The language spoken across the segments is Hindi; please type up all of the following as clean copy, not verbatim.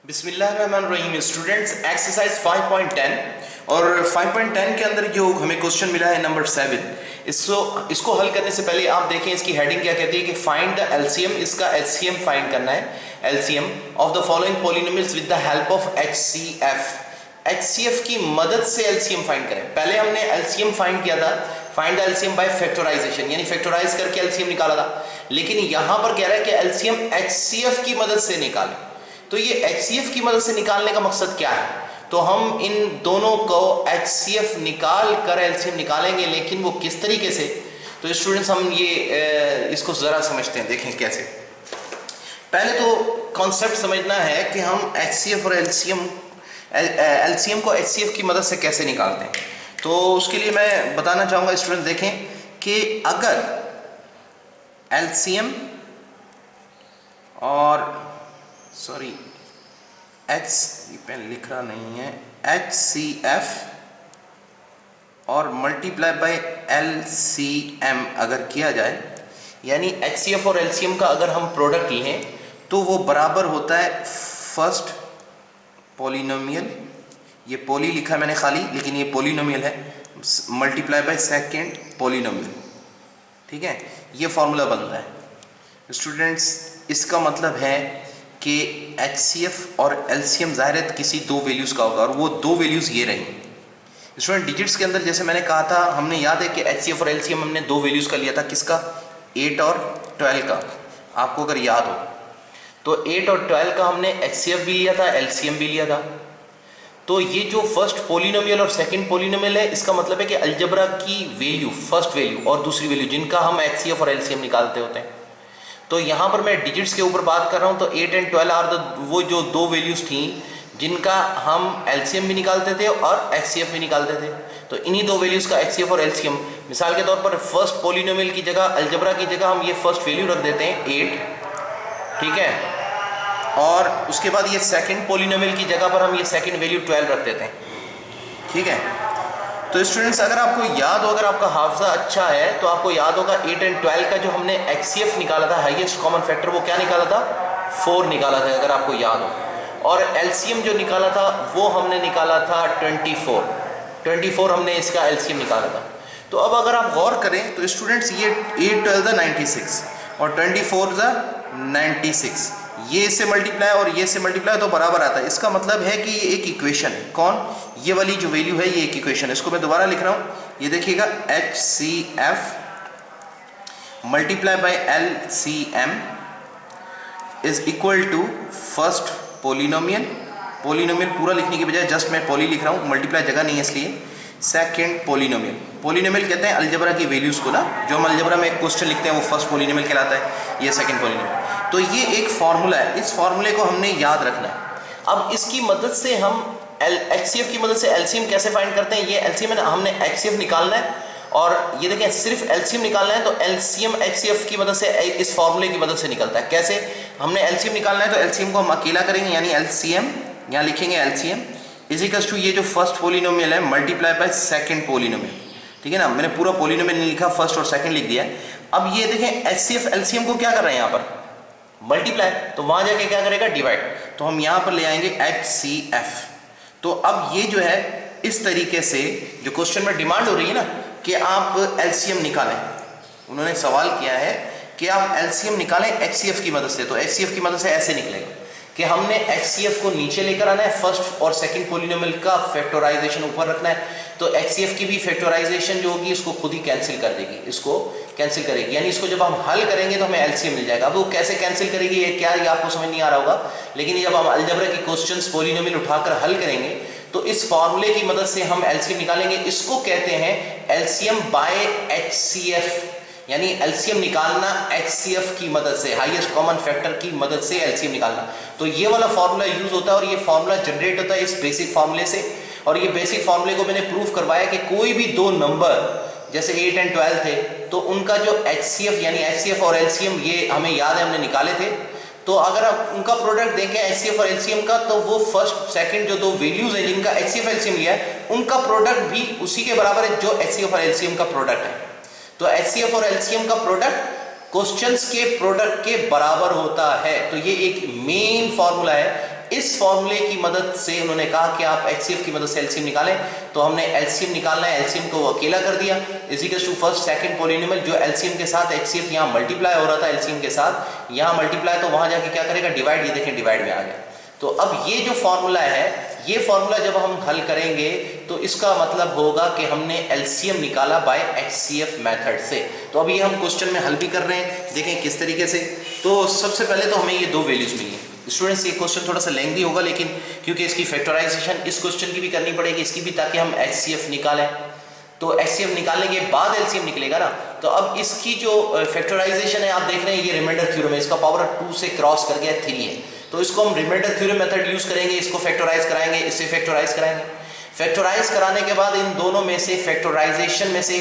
बिस्मिल्लाहिर्रहमानिर्रहीम स्टूडेंट्स, एक्सरसाइज 5.10 और 5.10 के अंदर जो हमें क्वेश्चन मिला है नंबर 7। इसको हल करने से पहले आप देखें इसकी हेडिंग क्या कहती है कि फाइंड द एलसीएम। इसका एलसीएम फाइंड करना है, LCM of the following polynomials with the help of HCF. HCF की मदद से एलसीएम फाइंड करें। पहले हमने एलसीएम फाइंड किया था, find the LCM by factorisation, यानी फैक्टराइज करके एलसीएम निकाला था। लेकिन यहां पर कह रहा है कि एलसीएम एचसीएफ की मदद से निकालें। तो ये एचसीएफ की मदद से निकालने का मकसद क्या है? तो हम इन दोनों को एचसीएफ निकाल कर एलसीएम निकालेंगे, लेकिन वो किस तरीके से? तो स्टूडेंट्स हम ये इसको ज़रा समझते हैं, देखें कैसे। पहले तो कॉन्सेप्ट समझना है कि हम एचसीएफ और एलसीएम को एचसीएफ की मदद से कैसे निकालते हैं। तो उसके लिए मैं बताना चाहूँगा स्टूडेंट्स, देखें कि अगर एलसीएम और पेन लिख रहा नहीं है, HCF और मल्टीप्लाई बाय LCM अगर किया जाए, यानी HCF और LCM का अगर हम प्रोडक्ट लें तो वो बराबर होता है फर्स्ट पॉलिनोमियल, ये पॉली लिखा है मैंने खाली, लेकिन ये पॉलिनोमियल है, मल्टीप्लाई बाय सेकेंड पॉलिनोमियल। ठीक है, ये फॉर्मूला बनता है स्टूडेंट्स। इसका मतलब है कि HCF और LCM ज़ाहिर है किसी दो वैल्यूज़ का होगा, और वो दो वैल्यूज़ ये रही स्टूडेंट। डिजिट्स के अंदर जैसे मैंने कहा था, हमने याद है कि HCF और LCM हमने दो वैल्यूज़ का लिया था, किसका? 8 और 12 का। आपको अगर याद हो तो 8 और 12 का हमने HCF भी लिया था, LCM भी लिया था। तो ये जो फर्स्ट पॉलिनोमियल और सेकंड पॉलिनोमियल है, इसका मतलब है कि अलजबरा की वैल्यू, फर्स्ट वैल्यू और दूसरी वैल्यू, जिनका हम HCF और LCM निकालते होते हैं। तो यहाँ पर मैं डिजिट्स के ऊपर बात कर रहा हूँ, तो 8 और 12 आर वो जो दो वैल्यूज़ थी जिनका हम LCM भी निकालते थे और HCF भी निकालते थे। तो इन्हीं दो वैल्यूज़ का HCF और LCM, मिसाल के तौर पर फर्स्ट पॉलिनोमियल की जगह, अलजबरा की जगह हम ये फर्स्ट वैल्यू रख देते हैं 8, ठीक है, और उसके बाद ये सेकंड पॉलिनोमियल की जगह पर हम ये सेकंड वैल्यू 12 रख देते हैं, ठीक है। तो स्टूडेंट्स अगर आपको याद हो, अगर आपका हाफजा अच्छा है तो आपको याद होगा 8 और 12 का जो हमने HCF निकाला था, हाईएस्ट कॉमन फैक्टर, वो क्या निकाला था? 4 निकाला था, अगर आपको याद हो। और LCM जो निकाला था वो हमने निकाला था 24 हमने इसका LCM निकाला था। तो अब अगर आप गौर करें तो स्टूडेंट्स ये 8 12 96 और 24 96, ये इससे मल्टीप्लाई और ये से मल्टीप्लाई तो बराबर आता है। इसका मतलब है कि ये एक इक्वेशन है। कौन? ये वाली जो वैल्यू है ये एक इक्वेशन है। इसको मैं दोबारा लिख रहा हूँ, ये देखिएगा, HCF multiply by LCM is equal to first polynomial, polynomial पूरा लिखने की बजाय जस्ट मैं पॉली लिख रहा हूँ, मल्टीप्लाई जगह नहीं है इसलिए, सेकेंड पॉलिनोमियल। पॉलिनोमियल कहते हैं अलजबरा की वैल्यूज़ को ना, जो हम अलजबरा में एक क्वेश्चन लिखते हैं वो फर्स्ट पॉलिनोमियल कहलाता है, ये सेकंड पॉलिनोमियल। तो ये एक फार्मूला है, इस फार्मूले को हमने याद रखना है। अब इसकी मदद से हम HCF की मदद से LCM कैसे फाइंड करते हैं? ये LCM हमने HCF निकालना है, और ये देखें सिर्फ LCM निकालना है, तो LCM HCF की मदद से, इस फार्मूले की मदद से निकलता है। कैसे? हमने LCM निकालना है तो LCM को हम अकेला करेंगे, यानी LCM यहाँ लिखेंगे, LCM इज इक्वल्स टू ये जो फर्स्ट पॉलिनोमियल है मल्टीप्लाई बाय सेकंड पॉलिनोमियल, ठीक है ना। मैंने पूरा पॉलिनोमियल नहीं लिखा, फर्स्ट और सेकंड लिख दिया है। अब ये देखें HCF LCM को क्या कर रहे हैं यहाँ पर? मल्टीप्लाई, तो वहां जाके क्या करेगा? डिवाइड। तो हम यहाँ पर ले आएंगे HCF। तो अब ये जो है इस तरीके से जो क्वेश्चन में डिमांड हो रही है ना कि आप LCM निकालें, उन्होंने सवाल किया है कि आप LCM निकालें HCF की मदद से। तो HCF की मदद से ऐसे निकलेगा कि हमने HCF को नीचे लेकर आना है, फर्स्ट और सेकंड पॉलिनोमियल का फैक्टराइजेशन ऊपर रखना है। तो HCF की भी फैक्टराइजेशन जो होगी इसको खुद ही कैंसिल कर देगी, इसको कैंसिल करेगी, यानी इसको जब हम हल करेंगे तो हमें LCM मिल जाएगा। अब वो कैसे कैंसिल करेगी ये क्या, ये आपको समझ नहीं आ रहा होगा, लेकिन जब हम अलजबरा की क्वेश्चंस पॉलिनोमियल उठाकर हल करेंगे तो इस फार्मूले की मदद से हम LCM निकालेंगे। इसको कहते हैं LCM बाय HCF, यानी LCM निकालना HCF की मदद से, हाईएस्ट कॉमन फैक्टर की मदद से LCM निकालना। तो ये वाला फार्मूला यूज होता है, और ये फार्मूला जनरेट होता है इस बेसिक फार्मूले से। और ये बेसिक फार्मूले को मैंने प्रूव करवाया कि कोई भी दो नंबर जैसे 8 और 12 थे, तो उनका जो HCF यानी HCF और LCM, ये हमें याद है हमने निकाले थे। तो अगर आप उनका प्रोडक्ट देखें HCF और LCM का, तो वो फर्स्ट सेकंड जो दो वैल्यूज हैं जिनका HCF LCM लिया है, उनका प्रोडक्ट भी उसी के बराबर है जो HCF और LCM का प्रोडक्ट है। तो HCF और LCM का प्रोडक्ट क्वेश्चंस के प्रोडक्ट के बराबर होता है। तो ये एक मेन फार्मूला है इस फॉर्मूले की मदद से उन्होंने कहा कि आप HCF की मदद से एलसीएम निकालें, तो हमने एलसीएम निकालना है, एलसीएम को अकेला कर दिया is equal to first second polynomial, जो एलसीएम के साथ HCF यहाँ मल्टीप्लाई हो रहा था, एलसीएम के साथ यहाँ मल्टीप्लाई, तो वहां जाके क्या करेगा डिवाइड, ये देखें डिवाइड में आ गया। तो अब ये जो फॉर्मूला है, ये फॉर्मूला जब हम हल करेंगे तो इसका मतलब होगा कि हमने एलसीएम निकाला बाय HCF मेथड से। तो अभी हम क्वेश्चन में हल भी कर रहे हैं, देखें किस तरीके से। तो सबसे पहले तो हमें ये दो वैल्यूज मिली। स्टूडेंट्स ये क्वेश्चन थोड़ा सा लेंथी होगा, लेकिन क्योंकि इसकी फैक्टराइजेशन इस क्वेश्चन की भी करनी पड़ेगी, इसकी भी, ताकि हम HCF निकालें। तो HCF निकालने के बाद एलसीएम निकलेगा ना। तो अब इसकी जो फैक्टराइजेशन है आप देख रहे हैं, ये रिमाइंडर थ्योरम है, इसका पावर 2 से क्रॉस कर गया 3 है, तो इसको हम रिमाइंडर थ्योरम मेथड यूज करेंगे, इसको फैक्टराइज कराएंगे, इससे फैक्टराइज कराएंगे। फैक्टराइज कराने के बाद इन दोनों में से फैक्टराइजेशन में से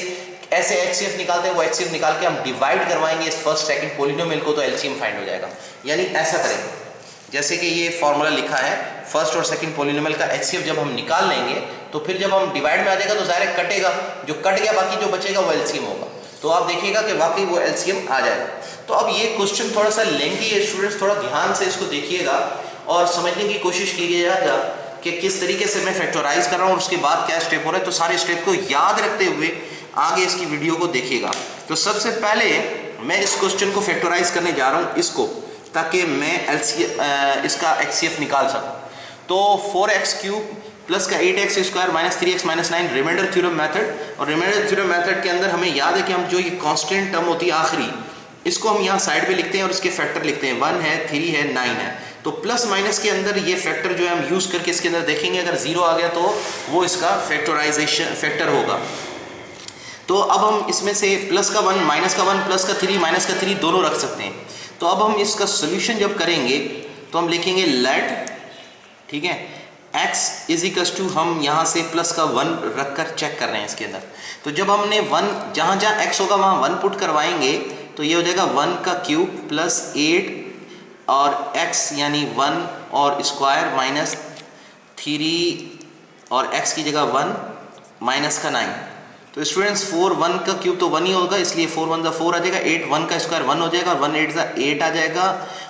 ऐसे HCF निकालते हैं, वो HCF निकाल के हम डिवाइड करवाएंगे इस फर्स्ट सेकंड पॉलिनोमियल को, तो एलसीएम फाइंड हो जाएगा। यानी ऐसा करेंगे जैसे कि ये फॉर्मूला लिखा है, फर्स्ट और सेकंड पॉलिनोमियल का HCF जब हम निकाल लेंगे तो फिर जब हम डिवाइड में आ जाएगा तो डायरेक्ट कटेगा, जो कट गया बाकी जो बचेगा वो एलसीएम होगा। तो आप देखिएगा कि वाकई वो एलसीएम आ जाएगा। तो अब ये क्वेश्चन थोड़ा सा लेंथी है स्टूडेंट्स, थोड़ा ध्यान से इसको देखिएगा और समझने की कोशिश कीजिएगा कि किस तरीके से मैं फैक्टराइज कर रहा हूँ और उसके बाद क्या स्टेप हो रहा है। तो सारे स्टेप को याद रखते हुए आगे इसकी वीडियो को देखिएगा। तो सबसे पहले मैं इस क्वेश्चन को फैक्टराइज करने जा रहा हूँ इसको, ताकि मैं इसका HCF निकाल सकूँ। तो 4x³ प्लस का 8x square minus 3x minus 9 remainder theorem method, और रिमाइंडर थ्योरम मेथड के अंदर हमें याद है कि हम जो ये कांस्टेंट टर्म होती है आखिरी, इसको हम यहाँ साइड पे लिखते हैं और इसके फैक्टर लिखते हैं, 1 है, 3 है, 9 है। तो प्लस माइनस के अंदर ये फैक्टर जो है हम यूज करके इसके अंदर देखेंगे, अगर 0 आ गया तो वो इसका फैक्टराइजेशन फैक्टर होगा। तो अब हम इसमें से प्लस का 1 माइनस का 1 प्लस का 3 माइनस का 3 दोनों रख सकते हैं। तो अब हम इसका सोल्यूशन जब करेंगे तो हम लिखेंगे लेट, ठीक है, x इज इक्वल टू, हम यहाँ से प्लस का 1 रखकर चेक कर रहे हैं इसके अंदर। तो जब हमने 1 जहाँ जहाँ x होगा वहाँ 1 पुट करवाएंगे तो ये हो जाएगा 1 का क्यूब प्लस 8 और x यानी 1 और स्क्वायर माइनस 3 और x की जगह 1 माइनस का 9। तो स्टूडेंट्स 4 1 का क्यूब तो 1 ही होगा, इसलिए 4 1 4 आ जाएगा, 8 1 का स्क्वायर 1 हो जाएगा, 1 8 8 आ जाएगा,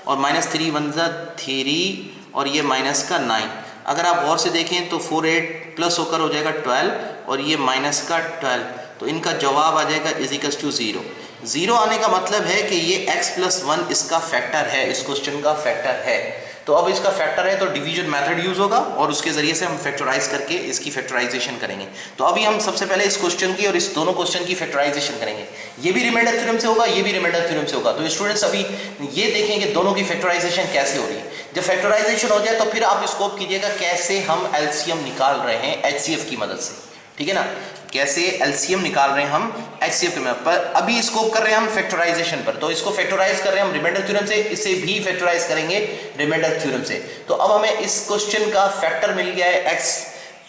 और माइनस 3 1 3 और ये माइनस का 9। अगर आप गौर से देखें तो 4 8 प्लस होकर हो जाएगा 12 और ये माइनस का 12। तो इनका जवाब आ जाएगा इज इक्वल टू 0। 0 आने का मतलब है कि ये x प्लस 1 इसका फैक्टर है, इस क्वेश्चन का फैक्टर है। तो अब इसका फैक्टर है तो डिवीजन मेथड यूज होगा और उसके जरिए से हम फैक्टराइज करके इसकी फैक्टराइजेशन करेंगे। तो अभी हम सबसे पहले इस क्वेश्चन की और इस दोनों क्वेश्चन की फैक्टराइजेशन करेंगे। ये भी रिमाइंडर थ्योरम से होगा, ये भी रिमाइंडर थ्योरम से होगा। तो स्टूडेंट्स अभी ये देखेंगे दोनों की फैक्टराइजेशन कैसे हो रही है। जब फैक्टराइजेशन हो जाए तो फिर आप स्कोप कीजिएगा कैसे हम एलसीएम निकाल रहे हैं HCF की मदद से, ठीक है ना, कैसे एलसीएम निकाल रहे हैं हम HCF के मदद पर। अभी स्कोप कर रहे हैं हम फैक्टराइजेशन पर, तो इसको फैक्टराइज कर रहे हैं हम रिमाइंडर थ्योरम से, इसे भी फैक्टराइज करेंगे रिमाइंडर थ्योरम से। तो अब हमें इस क्वेश्चन का फैक्टर मिल गया है x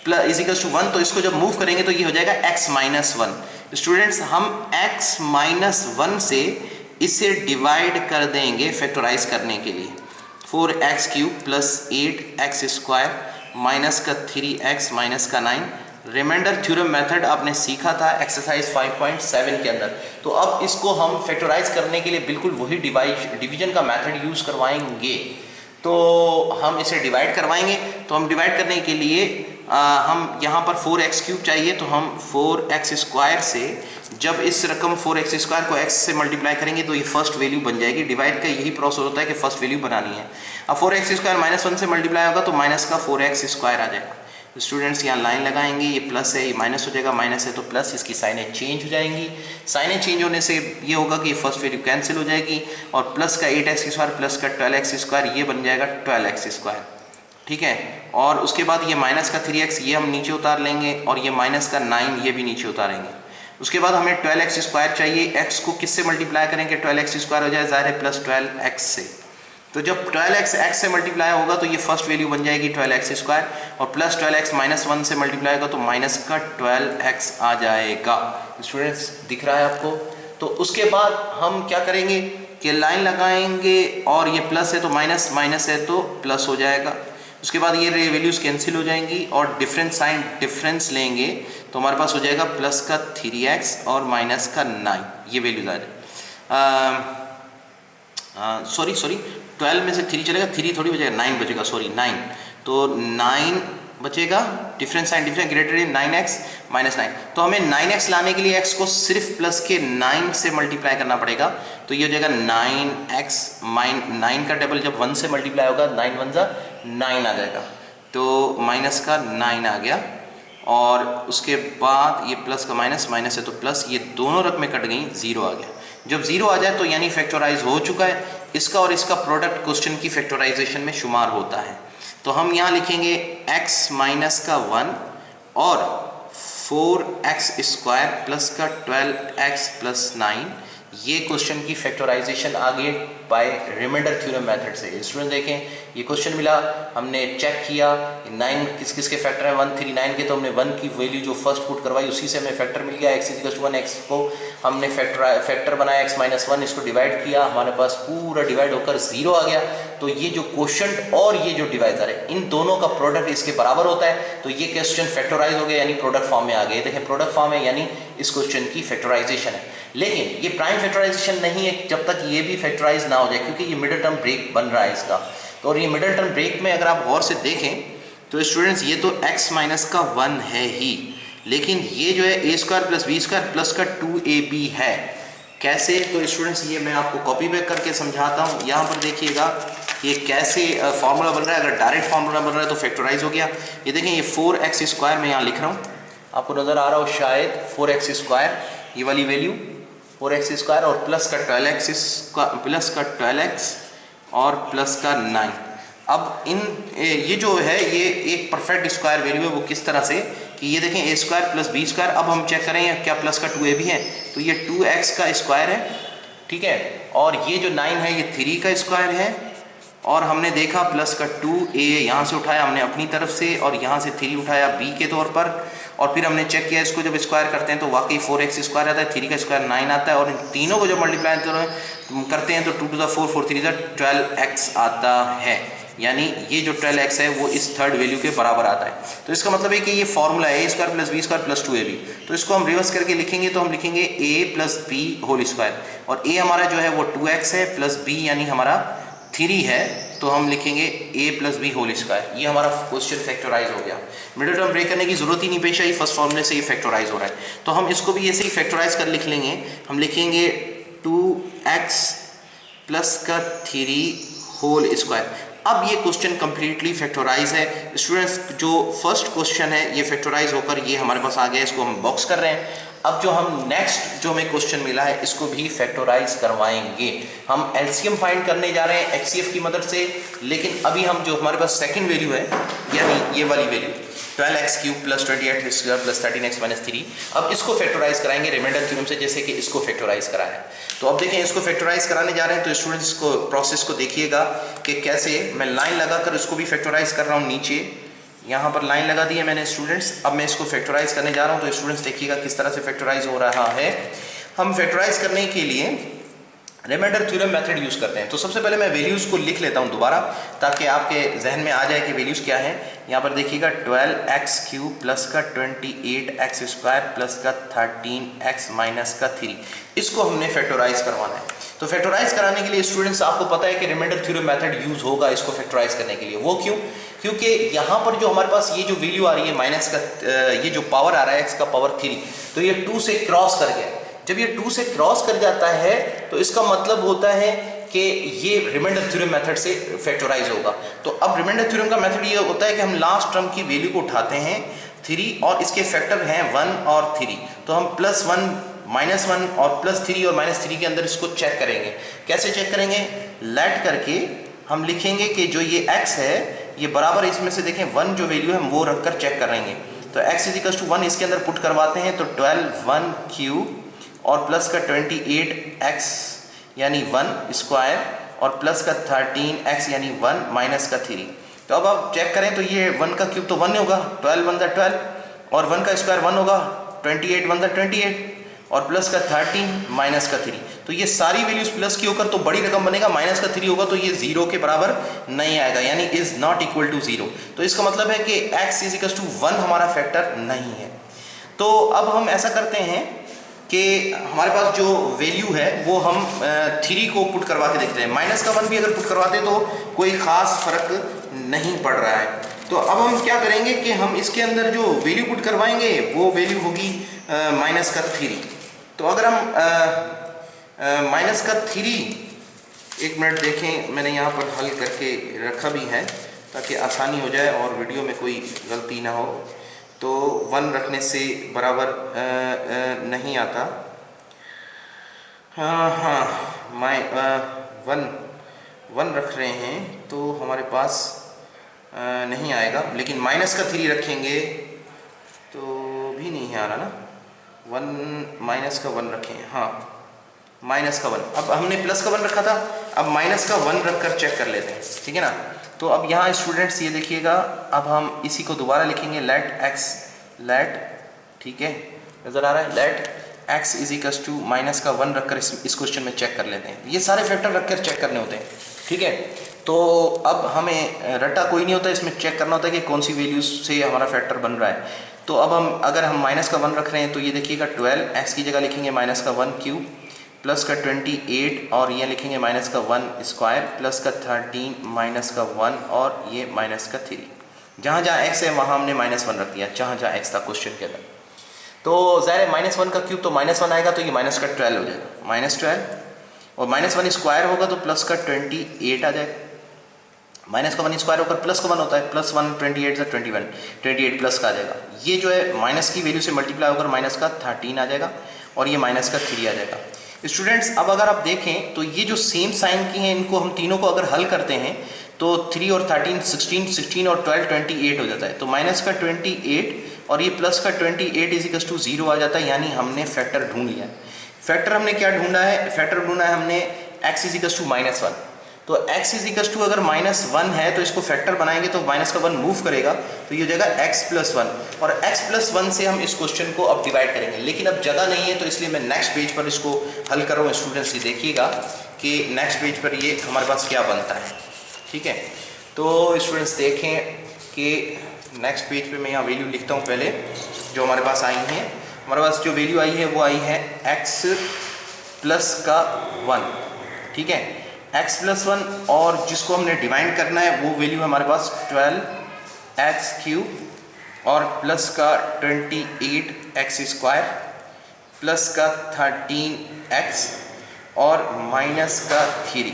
plus is equal to 1, तो इसको जब मूव करेंगे तो ये हो जाएगा x माइनस 1। स्टूडेंट्स हम x माइनस 1 से इसे डिवाइड कर देंगे फैक्टराइज करने के लिए। 4x³ plus 8x square minus का 3x माइनस का 9। रिमाइंडर थ्योरम मेथड आपने सीखा था एक्सरसाइज 5.7 के अंदर। तो अब इसको हम फैक्टराइज करने के लिए बिल्कुल वही डिवीजन का मेथड यूज करवाएंगे। तो हम इसे डिवाइड करवाएंगे, तो हम डिवाइड करने के लिए हम यहाँ पर 4x³ चाहिए, तो हम 4x स्क्वायर से जब इस रकम 4x स्क्वायर को x से मल्टीप्लाई करेंगे तो ये फर्स्ट वैल्यू बन जाएगी। डिवाइड का यही प्रोसेस होता है कि फर्स्ट वैल्यू बनानी है। अब 4x स्क्वायर माइनस 1 से मल्टीप्लाई होगा तो माइनस का 4x स्क्वायर आ जाएगा। स्टूडेंट्स यहाँ लाइन लगाएंगे, ये प्लस है, ये माइनस हो जाएगा, माइनस है तो प्लस, इसकी साइनें चेंज हो जाएंगी। साइनें चेंज होने से ये होगा कि ये फर्स्ट वैल्यू कैंसिल हो जाएगी और प्लस का 8x स्क्वायर प्लस का 12x स्क्वायर ये बन जाएगा 12x स्क्वायर, ठीक है। और उसके बाद ये माइनस का 3x ये हम नीचे उतार लेंगे और ये माइनस का 9 ये भी नीचे उतारेंगे। उसके बाद हमें 12x स्क्वायर चाहिए, x को किससे मल्टीप्लाई करेंगे, 12x स्क्वायर हो जाए ज़ाहिर है प्लस 12x से। तो जब 12x x से मल्टीप्लाई होगा तो ये फर्स्ट वैल्यू बन जाएगी 12x स्क्वायर, और प्लस 12x माइनस 1 से मल्टीप्लाई होगा तो माइनस का 12x आ जाएगा। स्टूडेंट्स दिख रहा है आपको। तो उसके बाद हम क्या करेंगे कि लाइन लगाएंगे और ये प्लस है तो माइनस, माइनस है तो प्लस हो जाएगा। उसके बाद ये वैल्यूज़ कैंसिल हो जाएंगी और डिफरेंट साइन डिफरेंस लेंगे तो हमारे पास हो जाएगा प्लस का 3x और माइनस का 9 ये वैल्यूज आ जाए। सॉरी 12 में से 3 चलेगा, 3 थोड़ी बचेगा, 9 बचेगा, सॉरी 9, तो 9 बचेगा, difference sign difference greater than 9x minus 9। तो हमें 9x लाने के लिए x को सिर्फ प्लस के 9 से मल्टीप्लाई करना पड़ेगा, तो ये हो जाएगा 9x माइन 9 का डबल जब 1 से मल्टीप्लाई होगा 9 1 जा 9 आ जाएगा, तो माइनस का 9 आ गया, और उसके बाद ये प्लस का माइनस, माइनस है तो प्लस, ये दोनों रकमें कट गई, 0 आ गया। जब 0 आ जाए तो यानी फैक्टराइज हो चुका है, इसका और इसका प्रोडक्ट क्वेश्चन की फैक्टराइजेशन में शुमार होता है। तो हम यहाँ लिखेंगे x माइनस का 1 और 4x स्क्वायर प्लस का 12x प्लस 9, ये क्वेश्चन की फैक्टराइजेशन आ गई बाय रिमाइंडर थ्योरम मेथड से। स्टूडेंट देखें, ये क्वेश्चन मिला, हमने चेक किया 9 किस किस के फैक्टर हैं, 1 3 9 के, तो हमने 1 की वैल्यू जो फर्स्ट पुट करवाई उसी से हमें फैक्टर मिल गया, x = 1, x को हमने फैक्टर बनाया x माइनस 1, इसको डिवाइड किया, हमारे पास पूरा डिवाइड होकर 0 आ गया। तो ये जो क्वोशंट और ये जो डिवाइजर है, इन दोनों का प्रोडक्ट इसके बराबर होता है, तो ये क्वेश्चन फैक्टराइज हो गया, यानी प्रोडक्ट फॉर्म में आ गए। देखें प्रोडक्ट फॉर्म है, यानी इस क्वेश्चन की फैक्टराइजेशन है। लेकिन ये प्राइम फैक्टराइजेशन नहीं है जब तक ये भी फैक्टराइज ना हो जाए, क्योंकि ये मिडिल टर्म ब्रेक बन रहा है इसका। तो और ये मिडिल टर्म ब्रेक में अगर आप गौर से देखें तो स्टूडेंट्स ये तो x माइनस का 1 है ही, लेकिन ये जो है a square plus b square plus का 2ab है। कैसे? तो स्टूडेंट्स ये मैं आपको कॉपी बैक करके समझाता हूँ। यहाँ पर देखिएगा ये कैसे फार्मूला बन रहा है। अगर डायरेक्ट फार्मूला बन रहा है तो फैक्टराइज हो गया। ये देखें, ये 4x स्क्वायर मैं यहाँ लिख रहा हूँ, आपको नज़र आ रहा हो शायद, 4x स्क्वायर ये वाली वैल्यू 4x स्क्वायर और प्लस का 12x और प्लस का 9। अब ये जो है ये एक परफेक्ट स्क्वायर वैल्यू है। वो किस तरह से कि ये देखें a square plus b square, अब हम चेक करें क्या प्लस का 2a भी है, तो ये 2x का स्क्वायर है, ठीक है, और ये जो 9 है ये 3 का स्क्वायर है, और हमने देखा प्लस का 2a यहाँ से उठाया हमने अपनी तरफ से, और यहाँ से 3 उठाया b के तौर पर, और फिर हमने चेक किया इसको जब स्क्वायर करते हैं तो वाकई 4x स्क्वायर आता है, 3 का स्क्वायर 9 आता है, और इन तीनों को जब मल्टीप्लाई करते हैं तो 2 to the 4 4 3 12x आता है। यानी ये जो 12x है वो इस थर्ड वैल्यू के बराबर आता है। तो इसका मतलब है कि ये फॉर्मूला है a square plus b square plus 2ab। तो इसको हम रिवर्स करके लिखेंगे तो हम लिखेंगे a plus b whole square, और a हमारा जो है वो 2x है प्लस b यानी हमारा 3 है, तो हम लिखेंगे a plus b whole square. ये हमारा क्वेश्चन फैक्टराइज हो गया। मिडिल टर्म ब्रेक करने की जरूरत ही नहीं पेश आई, फर्स्ट फॉर्मूले से ये फैक्टराइज हो रहा है। तो हम इसको भी ऐसे ही फैक्टराइज कर लिख लेंगे। हम लिखेंगे 2x प्लस का 3 होल स्क्वायर। अब ये क्वेश्चन कंप्लीटली फैक्टराइज है। स्टूडेंट्स जो फर्स्ट क्वेश्चन है ये फैक्टराइज होकर ये हमारे पास आ गया, इसको हम बॉक्स कर रहे हैं। अब जो हम नेक्स्ट जो हमें क्वेश्चन मिला है इसको भी फैक्टराइज करवाएंगे। हम एलसीएम फाइंड करने जा रहे हैं एचसीएफ की मदद से, लेकिन अभी हम जो हमारे पास सेकंड वैल्यू है यानी ये वाली value 12x³ plus 28x² plus 13x minus 3, अब इसको फैक्टराइज कराएंगे रिमाइंडर थ्योरम से, जैसे कि इसको फैक्टराइज करा है। तो अब देखें इसको फैक्टराइज कराने जा रहे हैं, तो स्टूडेंट्स को प्रोसेस को देखिएगा कि कैसे मैं लाइन लगाकर इसको भी फैक्टराइज कर रहा हूँ। नीचे यहाँ पर लाइन लगा दी है मैंने स्टूडेंट्स। अब मैं इसको फैक्टराइज करने जा रहा हूँ, तो स्टूडेंट्स देखिएगा किस तरह से फैक्टराइज हो रहा है। हम फैक्टराइज करने के लिए रिमाइंडर थ्योरम मेथड यूज़ करते हैं। तो सबसे पहले मैं वैल्यूज़ को लिख लेता हूँ दोबारा, ताकि आपके जहन में आ जाए कि वैल्यूज़ क्या है। यहाँ पर देखिएगा 12x³ प्लस का 28x² प्लस का 13x माइनस का 3, इसको हमने फैक्टराइज करवाना है। तो फैक्टराइज कराने के लिए स्टूडेंट्स आपको पता है कि रिमाइंडर थ्योरम मेथड यूज़ होगा इसको फैक्टराइज करने के लिए। वो क्यों? क्योंकि यहाँ पर जो हमारे पास ये जो वैल्यू आ रही है माइनस का, ये जो पावर आ रहा है x का पावर 3, तो ये 2 से क्रॉस कर गया। जब ये 2 से क्रॉस कर जाता है तो इसका मतलब होता है कि ये रिमाइंडर थ्योरम मेथड से फैक्टराइज होगा। तो अब रिमाइंडर थ्योरम का मेथड ये होता है कि हम लास्ट टर्म की वैल्यू को उठाते हैं 3 और इसके फैक्टर हैं 1 और 3, तो हम +1 -1 और +3 और -3 के अंदर इसको चेक करेंगे। कैसे चेक करेंगे? लेट करके हम लिखेंगे कि जो ये x है ये बराबर, इसमें से देखें 1 जो वैल्यू है हम वो रख कर चेक करेंगे। तो x = 1 इसके अंदर पुट करवाते हैं, तो 12 और प्लस का 28x यानी 1 स्क्वायर और प्लस का 13x यानी 1 माइनस का 3। तो अब आप चेक करें तो ये 1 का क्यूब तो 1 होगा, 12 1 12, और 1 का स्क्वायर 1 होगा, 28 1 28, और प्लस का 13 माइनस का 3। तो ये सारी वैल्यूज प्लस की होकर तो बड़ी रकम बनेगा, माइनस का 3 होगा तो ये 0 के बराबर नहीं आएगा, यानी इज नॉट इक्वल टू 0। तो इसका मतलब है कि x = 1 हमारा फैक्टर नहीं है। तो अब हम ऐसा करते हैं कि हमारे पास जो वैल्यू है वो हम 3 को पुट करवा के देखते हैं। माइनस का 1 भी अगर पुट करवाते हैं तो कोई ख़ास फर्क नहीं पड़ रहा है। तो अब हम क्या करेंगे कि हम इसके अंदर जो वैल्यू पुट करवाएंगे वो वैल्यू होगी माइनस का 3। तो अगर हम माइनस का 3, एक मिनट देखें, मैंने यहाँ पर हल करके रखा भी है ताकि आसानी हो जाए और वीडियो में कोई गलती ना हो। तो 1 रखने से बराबर नहीं आता। हाँ, 1 रख रहे हैं तो हमारे पास नहीं आएगा, लेकिन माइनस का 3 रखेंगे तो भी नहीं आ रहा ना। 1 माइनस का 1 रखें, हाँ माइनस का 1। अब हमने प्लस का 1 रखा था, अब माइनस का 1 रखकर चेक कर लेते हैं, ठीक है ना। तो अब यहाँ स्टूडेंट्स ये देखिएगा, अब हम इसी को दोबारा लिखेंगे लेट, ठीक है, नज़र आ रहा है, let x is equals to minus का 1 रखकर इस क्वेश्चन में चेक कर लेते हैं। ये सारे फैक्टर रखकर चेक करने होते हैं, ठीक है। तो अब हमें रटा कोई नहीं होता, इसमें चेक करना होता है कि कौन सी वैल्यूज से हमारा फैक्टर बन रहा है। तो अब अगर हम माइनस का 1 रख रहे हैं तो ये देखिएगा 12, x की जगह लिखेंगे माइनस का 1 क्यूब, प्लस का 28 और ये लिखेंगे माइनस का 1 स्क्वायर, प्लस का 13 माइनस का 1 और ये माइनस का 3। जहाँ जहाँ x है वहाँ हमने -1 रख दिया, जहाँ जहाँ x था क्वेश्चन के अंदर। तो ज़ाहिर है -1 का क्यूब तो -1 आएगा, तो ये माइनस का 12 हो जाएगा, -12, और -1 स्क्वायर होगा तो प्लस का 28 आ जाएगा। माइनस का 1 स्क्वायर होकर प्लस का 1 होता है, प्लस 1 28 से 21, 28 प्लस का आ जाएगा। ये जो है माइनस की वैल्यू से मल्टीप्लाई होकर माइनस का 13 आ जाएगा और ये माइनस का 3 आ जाएगा। स्टूडेंट्स अब अगर आप देखें तो ये जो सेम साइन की हैं, इनको हम तीनों को अगर हल करते हैं तो 3 और 13 16, 16 और 12 28 हो जाता है। तो माइनस का 28 और ये प्लस का 28 इज इक्वल्स टू 0 आ जाता है, यानी हमने फैक्टर ढूंढ लिया है। फैक्टर हमने क्या ढूंढा है? फैक्टर ढूंढा है हमने x इज इक्वल्स टू -1। तो x इज इक्वल्स टू अगर -1 है तो इसको फैक्टर बनाएंगे तो माइनस का 1 मूव करेगा, तो ये हो जाएगा x + 1, और x + 1 से हम इस क्वेश्चन को अब डिवाइड करेंगे। लेकिन अब जगह नहीं है तो इसलिए मैं नेक्स्ट पेज पर इसको हल कर रहा हूँ। स्टूडेंट्स ये देखिएगा कि नेक्स्ट पेज पर ये हमारे पास क्या बनता है, ठीक है। तो स्टूडेंट्स देखें कि नेक्स्ट पेज पे मैं यहाँ वैल्यू लिखता हूँ पहले जो हमारे पास आई हैं। हमारे पास जो वैल्यू आई है वो आई है x + 1, ठीक है, x + 1, और जिसको हमने डिवाइड करना है वो वैल्यू हमारे पास 12x³ और प्लस का 28x² प्लस का 13x और माइनस का 3।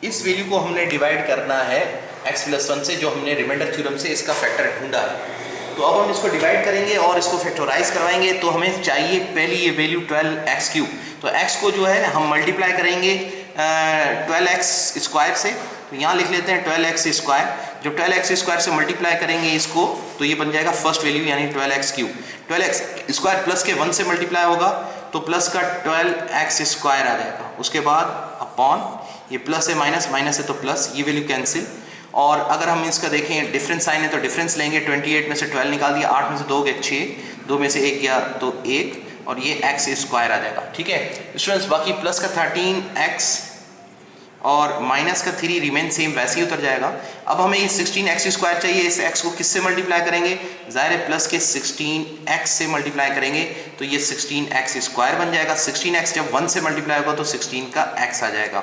इस वैल्यू को हमने डिवाइड करना है x + 1 से, जो हमने रिमाइंडर थ्योरम से इसका फैक्टर ढूंढा है। तो अब हम इसको डिवाइड करेंगे और इसको फैक्टराइज करवाएंगे। तो हमें चाहिए पहली ये वैल्यू 12x³। तो x को जो है हम मल्टीप्लाई करेंगे 12x² से, तो यहाँ लिख लेते हैं 12x²। जब 12x² से मल्टीप्लाई करेंगे इसको तो ये बन जाएगा फर्स्ट वैल्यू यानी 12x³। 12x² प्लस के 1 से मल्टीप्लाई होगा तो प्लस का 12x² आ जाएगा। उसके बाद अपॉन, ये प्लस है माइनस, माइनस है तो प्लस, ये वैल्यू कैंसिल। और अगर हम इसका देखें डिफरेंस साइन है तो डिफरेंस लेंगे, 28 में से 12 निकाल दिया, 8 में से 2 गए 6, 2 में से 1 गया तो 1, और ये x² आ जाएगा, ठीक है स्टूडेंट्स। बाकी प्लस का 13x और माइनस का 3 रिमेन सेम वैसे ही उतर जाएगा। अब हमें ये 16x² चाहिए, इस x को किससे मल्टीप्लाई करेंगे? ज़ाहिर है प्लस के 16x से मल्टीप्लाई करेंगे तो ये 16x² बन जाएगा। 16x जब 1 से मल्टीप्लाई होगा तो 16 का x आ जाएगा।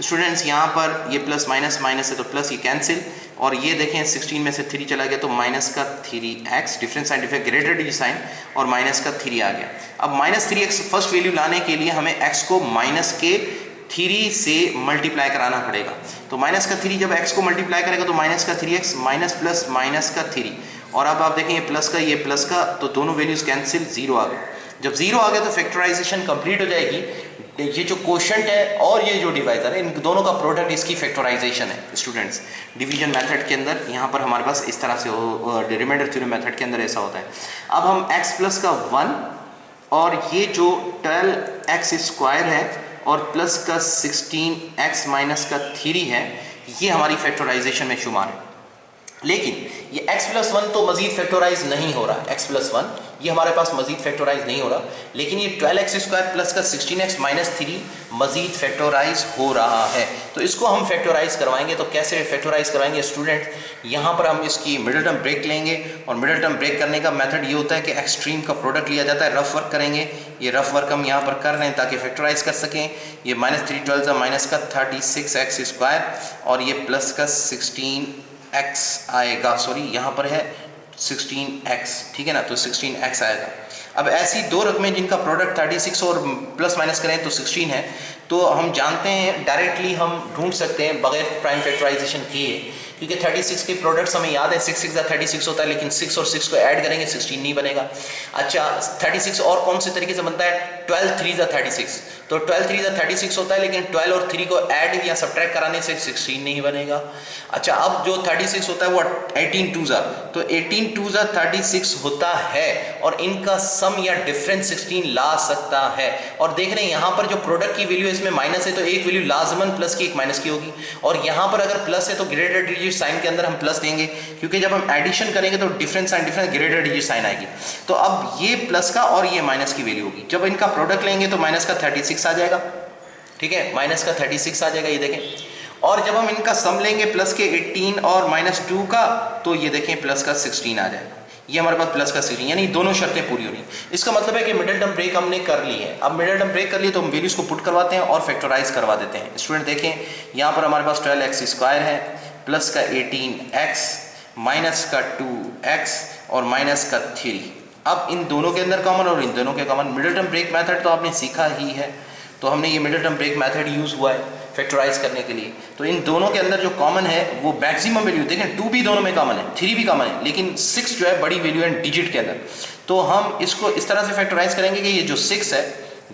स्टूडेंट्स यहाँ पर ये प्लस माइनस, माइनस है तो प्लस, ये कैंसिल, और ये देखें 16 में से 3 चला गया तो माइनस का 3x, difference sign difference greater d sign, और माइनस का 3 आ गया। अब -3x फर्स्ट वैल्यू लाने के लिए हमें x को माइनस के 3 से मल्टीप्लाई कराना पड़ेगा। तो माइनस का 3 जब x को मल्टीप्लाई करेगा तो माइनस का 3x माइनस प्लस माइनस का 3, और अब आप देखें ये प्लस का ये प्लस का, तो दोनों वैल्यूज कैंसिल, 0 आ गए। जब 0 आ गया तो फैक्टराइजेशन कंप्लीट हो जाएगी। ये जो क्वोशंट है और ये जो डिवाइजर है, इन दोनों का प्रोडक्ट इसकी फैक्टराइजेशन है स्टूडेंट्स। डिवीजन मेथड के अंदर यहाँ पर हमारे पास इस तरह से रिमाइंडर थ्योरम मेथड के अंदर ऐसा होता है। अब हम x + 1 और ये जो 12x² है और प्लस का 16x माइनस का 3 है, ये हमारी फैक्टराइजेशन में शुमार है। लेकिन ये x+1 तो मजीद फैक्टराइज नहीं हो रहा, x+1 ये हमारे पास मजीद फैक्टराइज नहीं हो रहा, लेकिन ये 12x² प्लस का 16x माइनस 3 मजीद फैक्टराइज हो रहा है। तो इसको हम फैक्टराइज करवाएंगे। तो कैसे फैक्टराइज करवाएंगे स्टूडेंट, यहाँ पर हम इसकी मिडिल टर्म ब्रेक लेंगे और मिडिल टर्म ब्रेक करने का मेथड ये होता है कि एक्सट्रीम का प्रोडक्ट लिया जाता है, रफ वर्क करेंगे। ये रफ वर्क हम यहाँ पर कर रहे हैं ताकि फैक्टराइज कर सकें। ये -3 12 माइनस का 36x² और ये प्लस का 16x आएगा, सॉरी यहाँ पर है 16x, ठीक है ना, तो 16x आएगा। अब ऐसी दो रकमें जिनका प्रोडक्ट 36 और प्लस माइनस करें तो 16 है, तो हम जानते हैं डायरेक्टली हम ढूंढ सकते हैं बगैर प्राइम फैक्टराइजेशन किए, क्योंकि 36 के प्रोडक्ट्स हमें याद है 6 6 36 होता है, लेकिन 6 और 6 को ऐड करेंगे 16 नहीं बनेगा। अच्छा 36 और कौन से तरीके से बनता है, 12 3 36, तो 12 3 36 होता है, लेकिन 12 और 3 को ऐड या सब्ट्रैक्ट कराने से 16 नहीं बनेगा। अच्छा अब जो 36 होता है वो 18 2 तो 18 2 36 होता है और इनका सम या डिफरेंस 16 ला सकता है। और देख रहे हैं यहाँ पर जो प्रोडक्ट की वैल्यू इसमें माइनस है, तो एक वैल्यू लाजमन प्लस की एक माइनस की होगी, और यहाँ पर अगर प्लस है तो ग्रेटर डिजिट साइन के अंदर हम प्लस देंगे, क्योंकि जब हम एडिशन करेंगे तो difference sign difference greater digit sign आएगी। तो अब ये प्लस का और ये माइनस की वैल्यू होगी। जब इनका प्रोडक्ट लेंगे तो माइनस का 36 आ जाएगा, ठीक है, माइनस का 36 आ जाएगा, ये देखें। और जब हम इनका सम लेंगे प्लस के 18 और -2 का, तो ये देखें प्लस का 16 आ जाएगा। ये हमारे पास प्लस का 16, यानी दोनों शर्तें पूरी हो रही। इसका मतलब है कि मिडिल टर्म ब्रेक हमने कर ली है। अब मिडिल टर्म ब्रेक कर लिए तो हम वैल्यूज को पुट करवाते हैं और फैक्टराइज करवा देते हैं। स्टूडेंट देखें यहाँ पर हमारे पास 12x² है, प्लस का 18x, माइनस का 2x और माइनस का 3। अब इन दोनों के अंदर कॉमन और इन दोनों के common. Middle term break method तो आपने सीखा ही है, तो हमने ये middle term break method use हुआ है फैक्टराइज करने के लिए। तो इन दोनों के अंदर जो कॉमन है वो मैक्सिमम वैल्यू, देखें 2 भी दोनों में कॉमन है, 3 भी कॉमन है, लेकिन 6 जो है बड़ी वैल्यू है डिजिट के अंदर। तो हम इसको इस तरह से फैक्टराइज करेंगे कि ये जो 6 है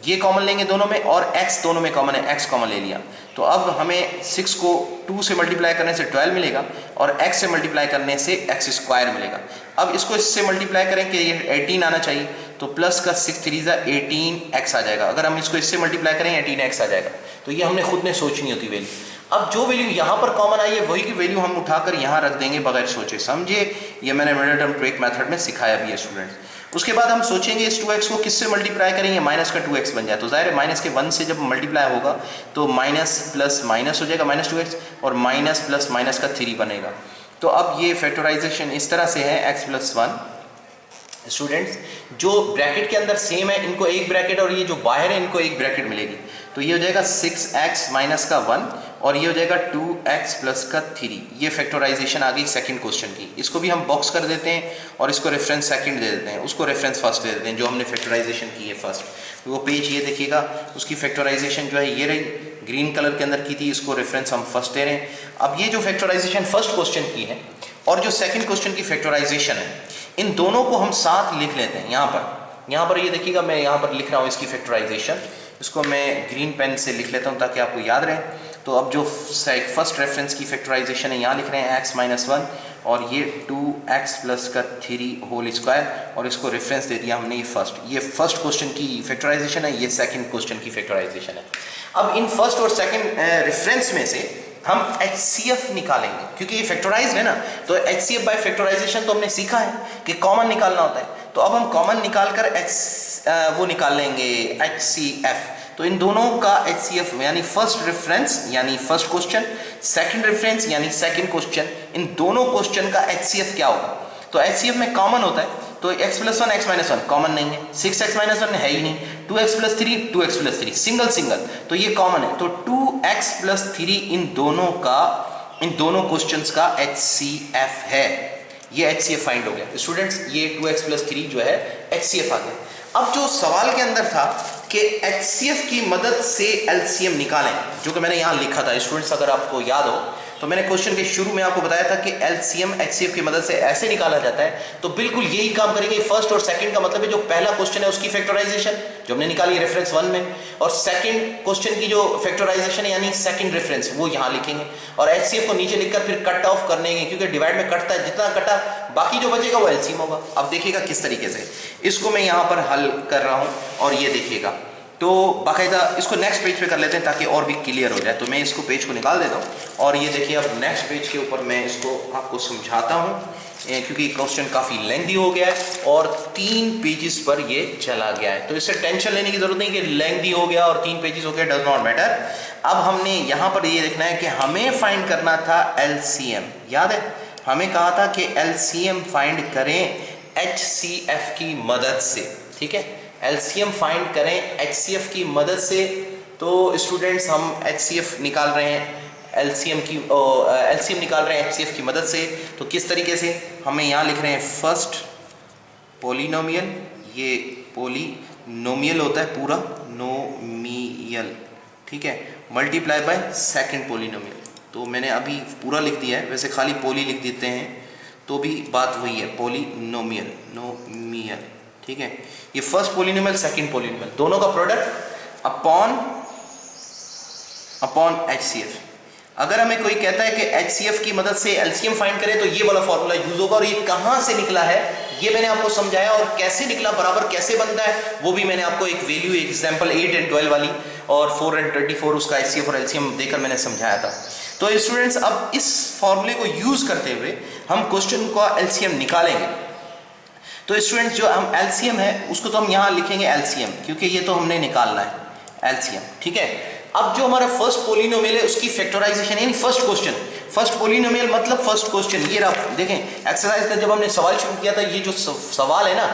ये कॉमन लेंगे दोनों में, और x दोनों में कॉमन है, x कॉमन ले लिया। तो अब हमें 6 को 2 से मल्टीप्लाई करने से 12 मिलेगा और x से मल्टीप्लाई करने से x² मिलेगा। अब इसको इससे मल्टीप्लाई करें कि ये 18 आना चाहिए, तो प्लस का 6 3 18x आ जाएगा। अगर हम इसको इससे मल्टीप्लाई करें 18x आ जाएगा। तो ये हमने खुद ने सोचनी होती वैल्यू। अब जो वैल्यू यहाँ पर कॉमन आई है वही की वैल्यू हम उठाकर यहाँ रख देंगे बगैर सोचे समझे। ये मैंने मिडिल टर्म ब्रेक मेथड में सिखाया भी है स्टूडेंट्स। उसके बाद हम सोचेंगे इस 2x को किससे मल्टीप्लाई करेंगे, माइनस का 2x बन जाए। तो जाहिर है माइनस के 1 से जब मल्टीप्लाई होगा तो माइनस प्लस माइनस हो जाएगा, -2x, और माइनस प्लस माइनस का 3 बनेगा। तो अब ये फैक्टराइजेशन इस तरह से है x+1। स्टूडेंट्स जो ब्रैकेट के अंदर सेम है इनको एक ब्रैकेट, और ये जो बाहर है इनको एक ब्रैकेट मिलेगी। तो ये हो जाएगा 6x माइनस का 1 और ये हो जाएगा 2x प्लस का 3। ये फैक्टराइजेशन आ गई सेकंड क्वेश्चन की। इसको भी हम बॉक्स कर देते हैं और इसको रेफरेंस सेकंड दे देते हैं, उसको रेफरेंस फर्स्ट दे देते हैं जो हमने फैक्टराइजेशन की है फर्स्ट। वो पेज ये देखिएगा, उसकी फैक्टराइजेशन जो है ये रही, ग्रीन कलर के अंदर की थी, इसको रेफरेंस हम फर्स्ट दे रहे हैं। अब ये जो फैक्टराइजेशन फर्स्ट क्वेश्चन की है और जो सेकंड क्वेश्चन की फैक्टराइजेशन है, इन दोनों को हम साथ लिख लेते हैं। यहाँ पर ये देखिएगा, मैं यहाँ पर लिख रहा हूँ इसकी फैक्टराइजेशन, इसको मैं ग्रीन पेन से लिख लेता हूँ ताकि आपको याद रहे। तो अब जो फर्स्ट रेफरेंस की फैक्टराइजेशन है यहाँ लिख रहे हैं x-1 और ये 2x प्लस का 3 होल स्क्वायर, और इसको रेफरेंस दे दिया हमने ये फर्स्ट क्वेश्चन की फैक्टराइजेशन है, ये सेकंड क्वेश्चन की फैक्टराइजेशन है। अब इन फर्स्ट और सेकंड रेफरेंस में से हम HCF निकालेंगे, क्योंकि ये फैक्टराइज्ड है ना। तो HCF बाय फैक्टराइजेशन तो हमने सीखा है कि कॉमन निकालना होता है। तो अब हम कॉमन निकाल कर वो निकाल लेंगे HCF। तो इन दोनों का HCF यानी फर्स्ट रेफरेंस यानी फर्स्ट क्वेश्चन, सेकंड रेफरेंस यानी सेकंड क्वेश्चन, इन दोनों क्वेश्चन का HCF क्या होगा। तो HCF में कॉमन होता है, तो x+1 x-1 कॉमन नहीं है, 6x - 1 है ही नहीं, 2x + 3 2x + 3 सिंगल, तो ये कॉमन है। तो 2x + 3 इन दोनों क्वेश्चंस का HCF है। ये HCF फाइंड हो गया स्टूडेंट्स, ये 2x + 3 जो है HCF आ गया। अब जो सवाल के अंदर था कि HCF की मदद से LCM निकालें, जो कि मैंने यहाँ लिखा था स्टूडेंट्स, अगर आपको याद हो तो मैंने क्वेश्चन के शुरू में आपको बताया था कि LCM HCF की मदद से ऐसे निकाला जाता है। तो बिल्कुल यही काम करेंगे। फर्स्ट और सेकंड का मतलब है जो पहला क्वेश्चन है उसकी फैक्टराइजेशन जो हमने निकाली रेफरेंस 1 में, और सेकंड क्वेश्चन की जो फैक्टराइजेशन है यानी सेकंड रेफरेंस वो यहाँ लिखेंगे, और HCF को नीचे लिखकर फिर कट ऑफ करने, क्योंकि डिवाइड में कटता है, जितना कटा बाकी जो बचेगा वो LCM होगा। अब देखिएगा किस तरीके से इसको मैं यहाँ पर हल कर रहा हूँ, और ये देखिएगा तो बाकायदा इसको नेक्स्ट पेज पे कर लेते हैं ताकि और भी क्लियर हो जाए। तो मैं इसको पेज को निकाल देता हूँ और ये देखिए अब नेक्स्ट पेज के ऊपर मैं इसको आपको समझाता हूँ, क्योंकि क्वेश्चन काफ़ी लेंथी हो गया है और 3 पेजेस पर ये चला गया है। तो इससे टेंशन लेने की जरूरत नहीं कि लेंथी हो गया और 3 पेजेस हो गया, डज नॉट मैटर। अब हमने यहाँ पर ये देखना है कि हमें फाइंड करना था LCM, याद है हमें कहा था कि LCM फाइंड करें HCF की मदद से, ठीक है, LCM फाइंड करें HCF की मदद से। तो स्टूडेंट्स हम HCF निकाल रहे हैं, LCM निकाल रहे हैं HCF की मदद से। तो किस तरीके से, हमें यहाँ लिख रहे हैं फर्स्ट पोलिनोमियल, ये पोलिनोमियल होता है पूरा नोमियल, ठीक है, मल्टीप्लाई बाय सेकंड पोलिनोमियल। तो मैंने अभी पूरा लिख दिया है, वैसे खाली पोली लिख देते हैं तो भी बात वही है, पोलिनोमियल नोमियल, ठीक है। ये फर्स्ट पोलिनोमियल सेकंड पोलिनोमियल दोनों का प्रोडक्ट अपॉन HCF। अगर हमें कोई कहता है कि HCF की मदद से LCM फाइंड करें तो ये वाला फॉर्मूला यूज होगा। और ये कहाँ से निकला है ये मैंने आपको समझाया, और कैसे निकला, बराबर कैसे बनता है वो भी मैंने आपको एक वैल्यू एग्जांपल 8 और 12 वाली और 4 और 24 उसका HCF और LCM देकर मैंने समझाया था। तो स्टूडेंट्स अब इस फॉर्मूले को यूज करते हुए हम क्वेश्चन का LCM निकालेंगे। तो स्टूडेंट्स जो हम LCM है उसको तो हम यहाँ लिखेंगे LCM, क्योंकि ये तो हमने निकालना है LCM, ठीक है। अब जो हमारा फर्स्ट पोलिनोमियल है उसकी फैक्टराइजेशन, यानी फर्स्ट क्वेश्चन, फर्स्ट पोलिनोमियल मतलब फर्स्ट क्वेश्चन। ये देखें एक्सरसाइज का जब हमने सवाल शुरू किया था, ये जो सवाल है ना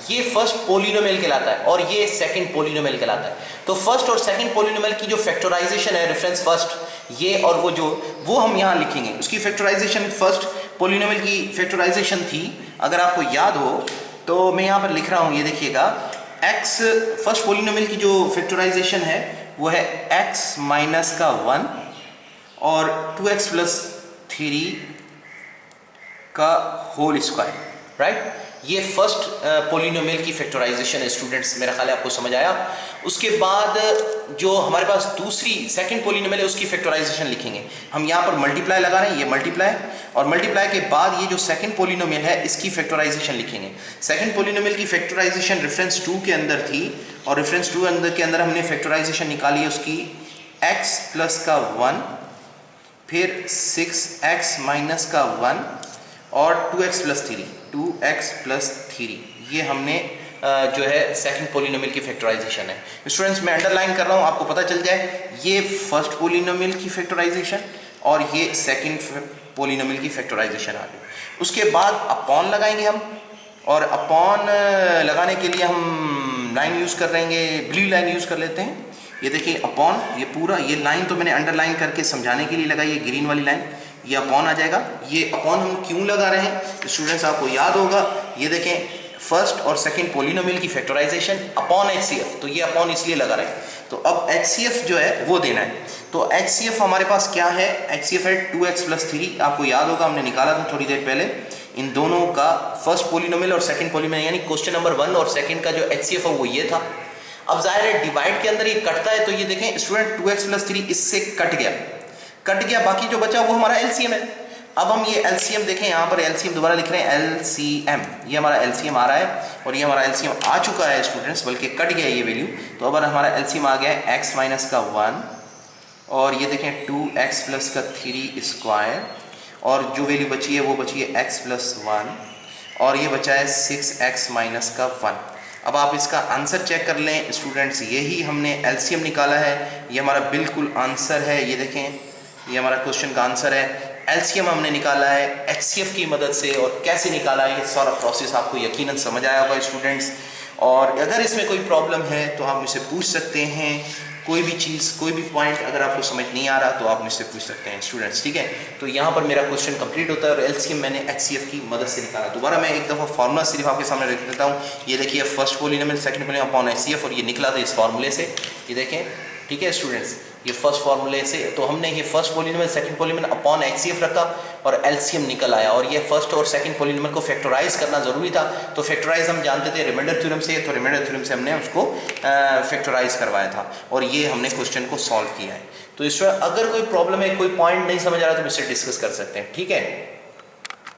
ये फर्स्ट पोलिनोमियल कहलाता है और ये सेकंड पोलिनोमियल कहलाता है। तो फर्स्ट और सेकंड पोलिनोमियल की जो फैक्टराइजेशन है, रेफरेंस फर्स्ट ये और वो हम यहाँ लिखेंगे। उसकी फैक्टराइजेशन फर्स्ट पोलिनोमियल की फैक्टराइजेशन थी, अगर आपको याद हो तो मैं यहाँ पर लिख रहा हूँ, ये देखिएगा x फर्स्ट पोलिनोमियल की जो फैक्टराइजेशन है वो है x माइनस का 1 और 2x प्लस 3 का होल स्क्वायर, राइट। ये फर्स्ट पोलिनोमियल की फैक्टराइजेशन है स्टूडेंट्स, मेरा ख्याल है आपको समझ आया। उसके बाद जो हमारे पास दूसरी सेकंड पोलिनोमियल है उसकी फैक्टराइजेशन लिखेंगे। हम यहाँ पर मल्टीप्लाई लगा रहे हैं, ये मल्टीप्लाई, और मल्टीप्लाई के बाद ये जो सेकंड पोलिनोमियल है इसकी फैक्टराइजेशन लिखेंगे। सेकंड पोलिनोमियल की फैक्टराइजेशन रेफरेंस 2 के अंदर थी और रेफरेंस 2 के अंदर हमने फैक्टराइजेशन निकाली है उसकी x प्लस का 1 फिर 6x माइनस का 1 और 2x प्लस 3 ये हमने जो है सेकंड पोलिनोमियल की फैक्टराइजेशन है। स्टूडेंट्स मैं अंडरलाइन कर रहा हूँ आपको पता चल जाए, ये फर्स्ट पोलिनोमियल की फैक्टराइजेशन और ये सेकंड पोलिनोमियल की फैक्टराइजेशन आ गई। उसके बाद अपॉन लगाएंगे हम, और अपॉन लगाने के लिए हम लाइन यूज़ कर लेंगे, ब्लू लाइन यूज़ कर लेते हैं। ये देखिए अपॉन, ये पूरा ये लाइन तो मैंने अंडरलाइन करके समझाने के लिए लगाई है, ग्रीन वाली लाइन, ये अपॉन आ जाएगा। ये अपॉन हम क्यों लगा रहे हैं स्टूडेंट्स आपको याद होगा, ये देखें फर्स्ट और सेकंड पोलिनोमियल की फैक्टराइजेशन अपॉन HCF, तो ये अपॉन इसलिए लगा रहे हैं। तो अब HCF जो है वो देना है। तो HCF हमारे पास क्या है, HCF है 2x प्लस 3, आपको याद होगा हमने निकाला था थोड़ी देर पहले। इन दोनों का फर्स्ट पोलिनोमियल और सेकंड पोलिनोमियल यानी क्वेश्चन नंबर 1 और सेकंड का जो HCF है वो ये था। अब जाहिर है डिवाइड के अंदर ये कटता है, तो ये देखें स्टूडेंट 2x प्लस 3 इससे कट गया, बाकी जो बचा वो हमारा LCM है। अब हम ये LCM देखें, यहाँ पर LCM दोबारा लिख रहे हैं LCM, ये हमारा LCM आ रहा है और ये हमारा LCM आ चुका है स्टूडेंट्स, बल्कि कट गया ये वैल्यू। तो अब हमारा LCM आ गया है x माइनस का 1 और ये देखें 2x प्लस का 3 स्क्वायर, और जो वैल्यू बची है वो बची है x प्लस 1 और ये बचा है 6x माइनस का 1। अब आप इसका आंसर चेक कर लें स्टूडेंट्स, यही हमने LCM निकाला है, ये हमारा बिल्कुल आंसर है। ये देखें ये हमारा क्वेश्चन का आंसर है। LCM हमने निकाला है HCF की मदद से, और कैसे निकाला है ये सारा प्रोसेस आपको यकीनन समझ आया होगा स्टूडेंट्स। और अगर इसमें कोई प्रॉब्लम है तो आप मुझसे पूछ सकते हैं, कोई भी चीज़ कोई भी पॉइंट अगर आपको समझ नहीं आ रहा तो आप मुझसे पूछ सकते हैं स्टूडेंट्स, ठीक है। तो यहाँ पर मेरा क्वेश्चन कंप्लीट होता है और LCM मैंने HCF की मदद से निकाला। दोबारा मैं एक दफ़ा फार्मूला सिर्फ आपके सामने रख देता हूँ। ये देखिए first polynomial second polynomial upon HCF, और ये निकला था इस फार्मूले से, ये देखें, ठीक है स्टूडेंट्स। ये फर्स्ट फार्मूले से तो हमने ये first polynomial second polynomial upon HCF रखा और LCM निकल आया, और ये फर्स्ट और सेकंड पोलिनोमियल को फैक्टराइज करना ज़रूरी था। तो फैक्टराइज हम जानते थे रिमाइंडर थ्योरम से, तो रिमाइंडर थ्योरम से हमने उसको फैक्टराइज करवाया था और ये हमने क्वेश्चन को सॉल्व किया है। तो इसमें अगर कोई प्रॉब्लम है, कोई पॉइंट नहीं समझ आ रहा तो मुझसे डिस्कस कर सकते हैं, ठीक है।